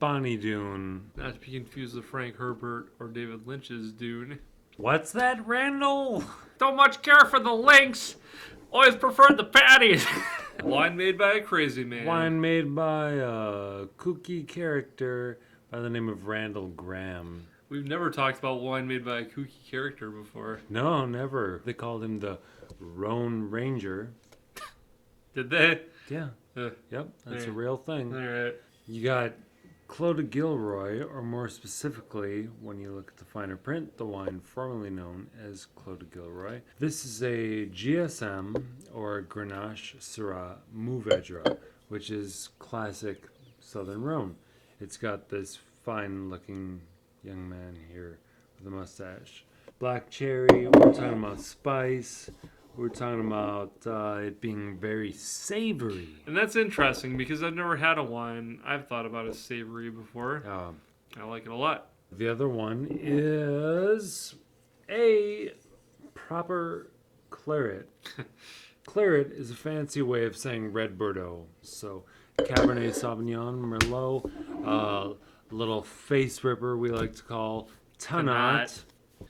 Bonny Doon. Not to be confused with Frank Herbert or David Lynch's Dune. What's that, Randall? Don't much care for the links. Always preferred the patties. Wine made by a crazy man. Wine made by a kooky character by the name of Randall Graham. We've never talked about wine made by a kooky character before. No, never. They called him the Roan Ranger. Did they? Yeah. Yep, that's a real thing. All right. You got Clos de Gilroy, or more specifically, when you look at the finer print, the wine formerly known as Clos de Gilroy. This is a GSM, or Grenache Syrah Mourvedre, which is classic Southern Rhone. It's got this fine-looking young man here with a mustache. Black cherry, we're talking about spice. We're talking about it being very savory. And that's interesting because I've never had a wine I've thought about as savory before. I like it a lot. The other one is a proper claret. Claret is a fancy way of saying red Bordeaux. So Cabernet Sauvignon, Merlot, little face ripper we like to call Tannat.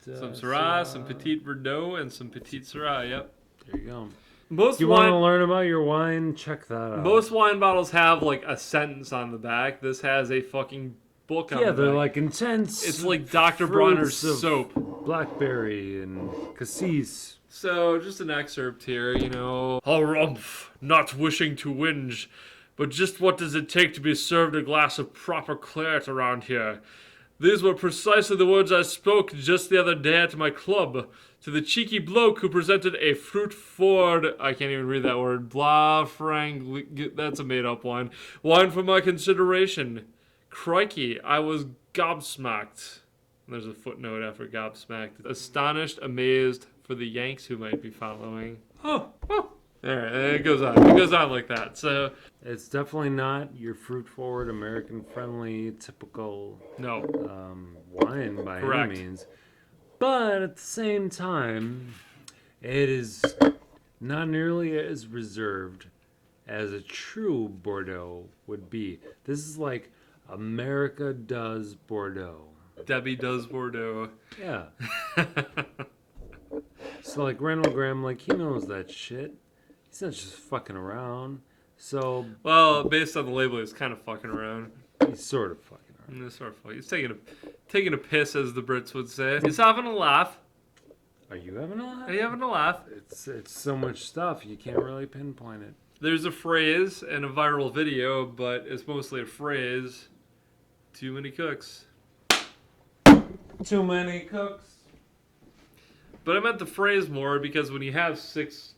Some Syrah, some Petit Verdot, and some Petit Syrah, yep. There you go. Most you want to learn about your wine? Check that out. Most wine bottles have like a sentence on the back. This has a fucking book on the back. Yeah, they're like intense. It's like Dr. Bronner's soap. Blackberry and cassis. So, just an excerpt here, Harumph, not wishing to whinge, but just what does it take to be served a glass of proper claret around here? These were precisely the words I spoke just the other day at my club to the cheeky bloke who presented a fruit forward, I can't even read that word, blah, frank, that's a made-up wine, wine for my consideration. Crikey, I was gobsmacked. There's a footnote after gobsmacked. Astonished, amazed for the Yanks who might be following. Oh. All right, it goes on. It goes on like that. So it's definitely not your fruit-forward, American-friendly, typical wine by any means. But at the same time, it is not nearly as reserved as a true Bordeaux would be. This is like America does Bordeaux. Debbie does Bordeaux. Yeah. So like Randall Graham, like he knows that shit. He's not just fucking around. So well, based on the label, he's kind of fucking around. He's sort of fucking around. He's sort of fucking. He's taking a piss, as the Brits would say. He's having a laugh. Are you having a laugh? Are you having a laugh? It's so much stuff you can't really pinpoint it. There's a phrase in a viral video, but it's mostly a phrase. Too many cooks. Too many cooks. But I meant the phrase more because when you have 6,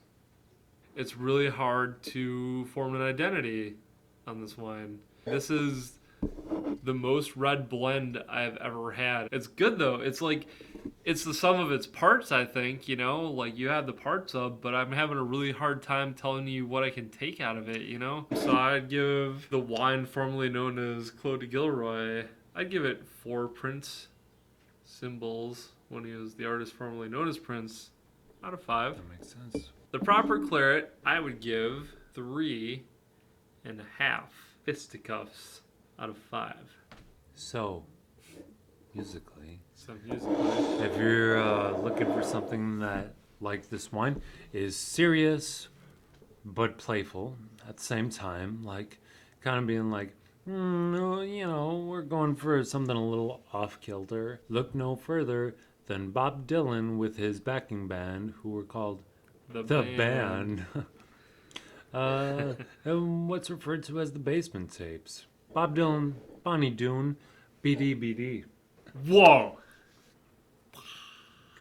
it's really hard to form an identity on this wine. This is the most red blend I've ever had. It's good though. It's like, it's the sum of its parts, I think, like you have the parts of, but I'm having a really hard time telling you what I can take out of it, So I'd give the wine formerly known as Clos de Gilroy, I'd give it 4 Prince symbols when he was the artist formerly known as Prince out of 5. That makes sense. The proper claret, I would give 3.5 fisticuffs out of 5. So, musically, if you're looking for something that, like this wine, is serious but playful at the same time, like kind of being like, we're going for something a little off-kilter. Look no further than Bob Dylan with his backing band, who were called The Band. And what's referred to as the Basement Tapes. Bob Dylan, Bonny Doon, BD. Whoa!